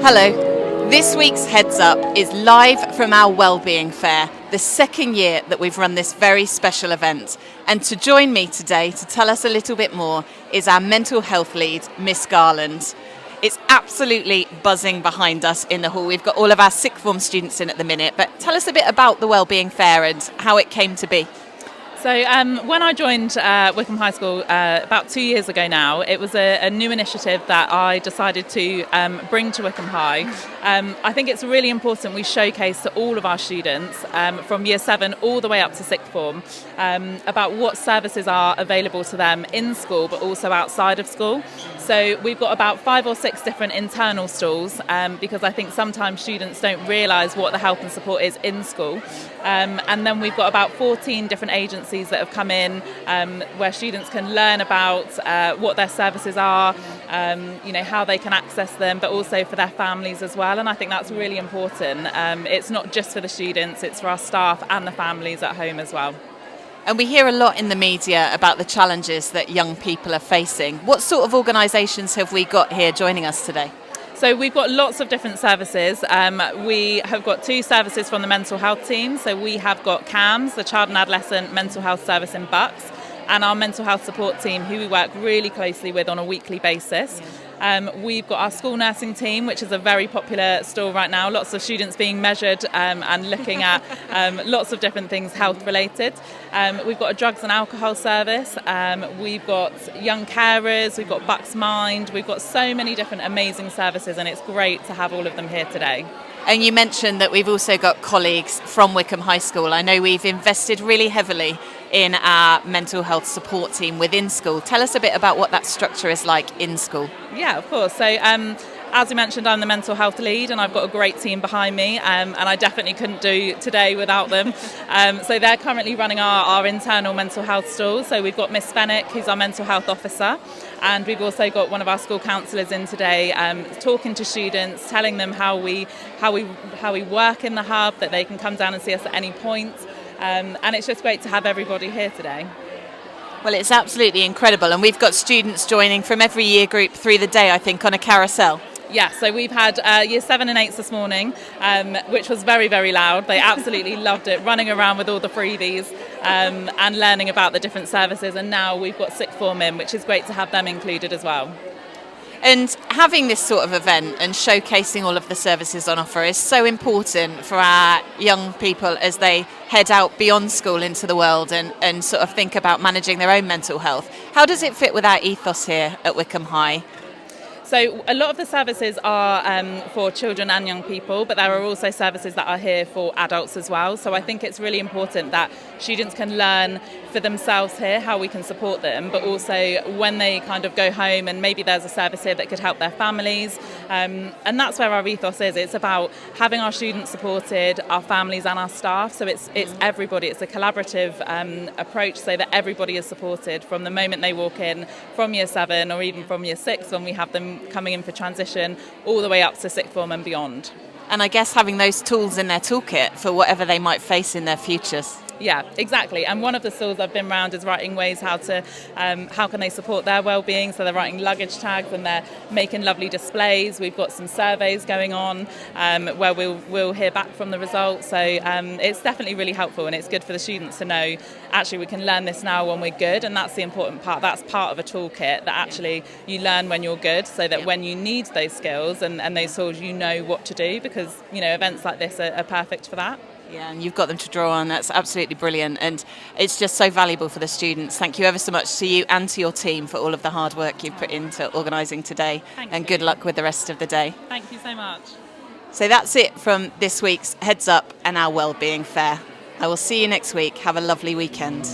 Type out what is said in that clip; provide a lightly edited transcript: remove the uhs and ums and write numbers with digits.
Hello. This week's Heads Up is live from our Wellbeing Fair, the second year that we've run this very special event. And to join me today to tell us a little bit more is our mental health lead, Miss Garland. It's absolutely buzzing behind us in the hall. We've got all of our sixth form students in at the minute, but tell us a bit about the Wellbeing Fair and how it came to be. So when I joined Wycombe High School about 2 years ago now, it was a new initiative that I decided to bring to Wycombe High. I think it's really important we showcase to all of our students from year 7 all the way up to sixth form about what services are available to them in school but also outside of school. So we've got about 5 or 6 different internal stalls because I think sometimes students don't realise what the help and support is in school. And then we've got about 14 different agencies that have come in where students can learn about what their services are, how they can access them, but also for their families as well. And I think that's really important. It's not just for the students, it's for our staff and the families at home as well. And we hear a lot in the media about the challenges that young people are facing. What sort of organisations have we got here joining us today? So we've got lots of different services. We have got 2 services from the mental health team. So we have got CAMS, the Child and Adolescent Mental Health Service in Bucks, and our mental health support team, who we work really closely with on a weekly basis. We've got our school nursing team, which is a very popular stall right now. Lots of students being measured and looking at lots of different things health related. We've got a drugs and alcohol service. We've got young carers. We've got Bucks Mind. We've got so many different amazing services, and it's great to have all of them here today. And you mentioned that we've also got colleagues from Wycombe High School. I know we've invested really heavily in our mental health support team within school. Tell us a bit about what that structure is like in school. Yeah, of course. So as you mentioned, I'm the mental health lead and I've got a great team behind me and I definitely couldn't do today without them. So they're currently running our internal mental health stall. So we've got Miss Fennick, who's our mental health officer, and we've also got one of our school counsellors in today talking to students, telling them how we work in the hub, that they can come down and see us at any point. And it's just great to have everybody here today. Well, it's absolutely incredible, and we've got students joining from every year group through the day, I think, on a carousel. Yeah, so we've had year 7 and 8s this morning, which was very, very loud. They absolutely loved it, running around with all the freebies and learning about the different services. And now we've got sixth form in, which is great to have them included as well. And having this sort of event and showcasing all of the services on offer is so important for our young people as they head out beyond school into the world and sort of think about managing their own mental health. How does it fit with our ethos here at Wycombe High? So a lot of the services are for children and young people, but there are also services that are here for adults as well. So I think it's really important that students can learn for themselves here how we can support them, but also when they kind of go home and maybe there's a service here that could help their families. And that's where our ethos is. It's about having our students supported, our families and our staff. So it's everybody. It's a collaborative approach so that everybody is supported from the moment they walk in, from year 7 or even from year 6 when we have them coming in for transition, all the way up to sixth form and beyond. And I guess having those tools in their toolkit for whatever they might face in their futures. Yeah, exactly. And one of the stalls I've been around is writing ways how can they support their well-being. So they're writing luggage tags and they're making lovely displays. We've got some surveys going on where we'll hear back from the results. So it's definitely really helpful, and it's good for the students to know actually we can learn this now when we're good, and that's the important part. That's part of a toolkit that actually you learn when you're good, so that when you need those skills and those tools, you know what to do, because events like this are perfect for that. Yeah, and you've got them to draw on. That's absolutely brilliant, and it's just so valuable for the students. Thank you ever so much to you and to your team for all of the hard work you've put into organising today. And good luck with the rest of the day. Thank you so much. So that's it from this week's Heads Up and our Wellbeing Fair. I will see you next week. Have a lovely weekend.